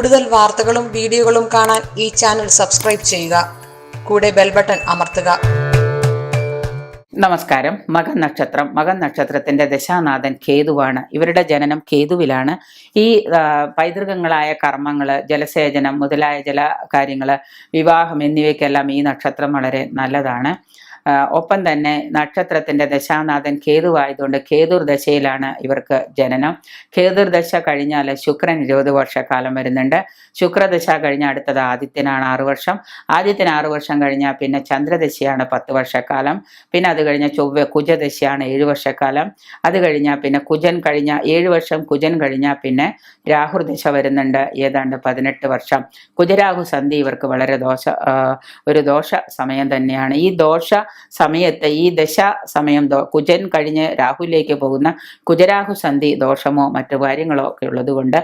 കൂടുതൽ വാർത്തകളും വീഡിയോകളും കാണാൻ ഈ ചാനൽ സബ്സ്ക്രൈബ് ചെയ്യുക. കൂടെ ബെൽ ബട്ടൺ അമർത്തുക. നമസ്കാരം. മകൻ നക്ഷത്രം. മകൻ നക്ഷത്രത്തിന്റെ ദശാനാഥൻ കേതുവാണ്. ഇവരുടെ ജനനം കേതുവിലാണ്. ഈ പൈതൃകങ്ങളായ കർമ്മങ്ങള്, ജലസേചനം മുതലായ ജല കാര്യങ്ങള്, വിവാഹം എന്നിവയ്ക്കെല്ലാം ഈ നക്ഷത്രം വളരെ നല്ലതാണ്. ഒപ്പം തന്നെ നക്ഷത്രത്തിന്റെ ദശാനാഥൻ കേതുവായതുകൊണ്ട് കേതുർ ദശയിലാണ് ഇവർക്ക് ജനനം. കേതുർ ദശ കഴിഞ്ഞാൽ ശുക്രൻ 20 വർഷക്കാലം വരുന്നുണ്ട്. ശുക്രദശ കഴിഞ്ഞ അടുത്തത് ആദിത്യനാണ് 6 വർഷം. ആദിത്യന് 6 വർഷം കഴിഞ്ഞാൽ പിന്നെ ചന്ദ്രദശയാണ് 10 വർഷക്കാലം. പിന്നെ അത് കഴിഞ്ഞ കുജദശയാണ് 7 വർഷക്കാലം. അത് കഴിഞ്ഞാൽ പിന്നെ കുജൻ കഴിഞ്ഞ 7 വർഷം. കുജൻ കഴിഞ്ഞാൽ പിന്നെ രാഹുർദശ വരുന്നുണ്ട്, ഏതാണ്ട് 18 വർഷം. കുജരാഹു സന്ധി ഇവർക്ക് വളരെ ഒരു ദോഷ സമയം തന്നെയാണ്. ഈ ദോഷ സമയത്ത് ഈ ദശ സമയം കുജൻ കഴിഞ്ഞ് രാഹുലേക്ക് പോകുന്ന കുജരാഹു സന്ധി ദോഷമോ മറ്റു കാര്യങ്ങളോ ഒക്കെ ഉള്ളത് കൊണ്ട്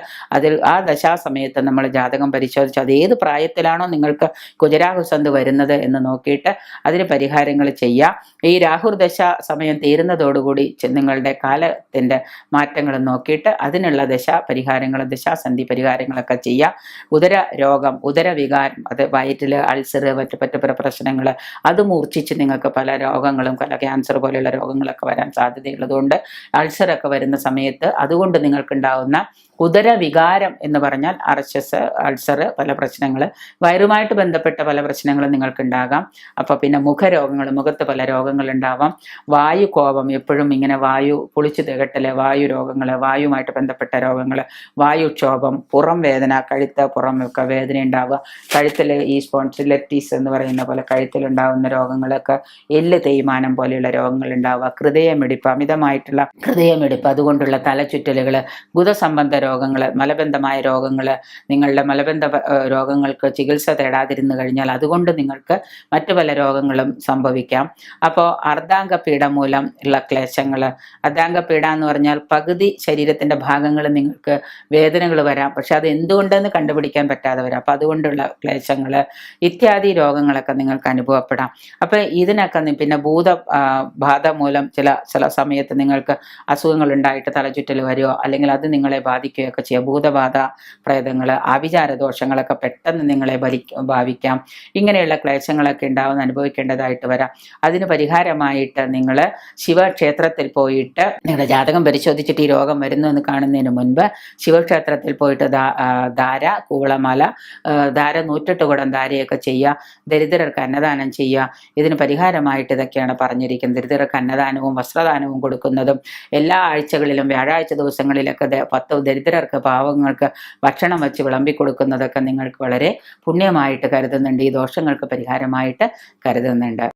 ആ ദശാസമയത്ത് നമ്മൾ ജാതകം പരിശോധിച്ച് അത് ഏത് പ്രായത്തിലാണോ നിങ്ങൾക്ക് കുജരാഹു സന്ധി വരുന്നത് എന്ന് നോക്കിയിട്ട് അതിന് പരിഹാരങ്ങൾ ചെയ്യുക. ഈ രാഹുർ ദശ സമയം തീരുന്നതോടുകൂടി നിങ്ങളുടെ കാലത്തിന്റെ മാറ്റങ്ങൾ നോക്കിയിട്ട് അതിനുള്ള പരിഹാരങ്ങളും ദശാസന്ധി പരിഹാരങ്ങളൊക്കെ ചെയ്യുക. ഉദര രോഗം, ഉദരവികാരം, അത് വയറ്റില് അൾസർ, മറ്റു പ്രശ്നങ്ങൾ അത് മൂർച്ഛിച്ച് നിങ്ങൾക്ക് പല രോഗങ്ങളും ക്യാൻസർ പോലെയുള്ള രോഗങ്ങളൊക്കെ വരാൻ സാധ്യതയുള്ളതുകൊണ്ട് അൾസറൊക്കെ വരുന്ന സമയത്ത് അതുകൊണ്ട് നിങ്ങൾക്കുണ്ടാവുന്ന ഉദരവികാരം എന്ന് പറഞ്ഞാൽ അർശസ്, അൾസർ, പല പ്രശ്നങ്ങൾ, വയറുമായിട്ട് ബന്ധപ്പെട്ട പല പ്രശ്നങ്ങളും നിങ്ങൾക്കുണ്ടാകാം. അപ്പോൾ പിന്നെ മുഖരോഗങ്ങൾ, മുഖത്ത് പല രോഗങ്ങൾ ഉണ്ടാവാം. വായു കോപം, എപ്പോഴും ഇങ്ങനെ വായു പുളിച്ചു തികട്ടല്, വായു രോഗങ്ങൾ, വായുമായിട്ട് ബന്ധപ്പെട്ട രോഗങ്ങൾ, വായുക്ഷോഭം, പുറം വേദന, കഴുത്ത് പുറമൊക്കെ വേദന ഉണ്ടാവുക, കഴുത്തിൽ ഈ സ്പോൺസിലൈറ്റിസ് എന്ന് പറയുന്ന പോലെ കഴുത്തിലുണ്ടാകുന്ന രോഗങ്ങളൊക്കെ, എല്ല് തേയ്മാനം പോലെയുള്ള രോഗങ്ങൾ ഉണ്ടാവുക, ഹൃദയമിടിപ്പ്, അമിതമായിട്ടുള്ള ഹൃദയമിടിപ്പ്, അതുകൊണ്ടുള്ള തലചുറ്റലുകൾ, ബുധസംബന്ധ രോഗങ്ങൾ, മലബന്ധമായ രോഗങ്ങൾ, നിങ്ങളുടെ മലബന്ധ രോഗങ്ങൾക്ക് ചികിത്സ തേടാതിരുന്നു കഴിഞ്ഞാൽ അതുകൊണ്ട് നിങ്ങൾക്ക് മറ്റു പല രോഗങ്ങളും സംഭവിക്കാം. അപ്പോൾ അർദ്ധാംഗപീഡ മൂലം ഉള്ള ക്ലേശങ്ങൾ, അർദ്ധാംഗപീഡ എന്ന് പറഞ്ഞാൽ പകുതി ശരീരത്തിന്റെ ഭാഗങ്ങൾ നിങ്ങൾക്ക് വേദനകൾ വരാം, പക്ഷെ അത് എന്തുകൊണ്ടെന്ന് കണ്ടുപിടിക്കാൻ പറ്റാതെ വരാം. അപ്പം അതുകൊണ്ടുള്ള ക്ലേശങ്ങൾ ഇത്യാദി രോഗങ്ങളൊക്കെ നിങ്ങൾക്ക് അനുഭവപ്പെടാം. അപ്പം ഇതിനൊക്കെ പിന്നെ ബാധ മൂലം ചില സമയത്ത് നിങ്ങൾക്ക് അസുഖങ്ങൾ ഉണ്ടായിട്ട് തലചുറ്റൽ വരുമോ, അല്ലെങ്കിൽ അത് നിങ്ങളെ ബാധിക്കുകയൊക്കെ ചെയ്യാം. ഭൂതബാധ, പ്രേതങ്ങൾ, ആഭിചാര ദോഷങ്ങളൊക്കെ പെട്ടെന്ന് നിങ്ങളെ ഭാവിക്കാം. ഇങ്ങനെയുള്ള ക്ലേശങ്ങളൊക്കെ അനുഭവിക്കേണ്ടതായിട്ട് വരാം. അതിന് പരിഹാരമായിട്ട് നിങ്ങൾ ശിവക്ഷേത്രത്തിൽ പോയിട്ട് നിങ്ങളുടെ ജാതകം പരിശോധിച്ചിട്ട് ഈ രോഗം വരുന്നു എന്ന് കാണുന്നതിന് മുൻപ് ശിവക്ഷേത്രത്തിൽ പോയിട്ട് ധാര, കൂവളമാല, ധാര 108 കുടം ധാരയൊക്കെ ചെയ്യുക. ദരിദ്രർക്ക് അന്നദാനം ചെയ്യുക. ഇതിന് പരിഹാരമായിട്ട് ഇതൊക്കെയാണ് പറഞ്ഞിരിക്കുന്നത്. ദരിദ്രർക്ക് അന്നദാനവും വസ്ത്രദാനവും കൊടുക്കുന്നതും, എല്ലാ ആഴ്ചകളിലും വ്യാഴാഴ്ച ദിവസങ്ങളിലൊക്കെ 10 ദരിദ്രർക്ക്, പാവങ്ങൾക്ക് ഭക്ഷണം വെച്ച് വിളമ്പി കൊടുക്കുന്നതൊക്കെ നിങ്ങൾക്ക് വളരെ പുണ്യമായിട്ട് കരുതുന്നുണ്ട്. ഈ ദോഷങ്ങൾക്ക് പരിഹാരമായിട്ട് കരുതുന്നുണ്ട്.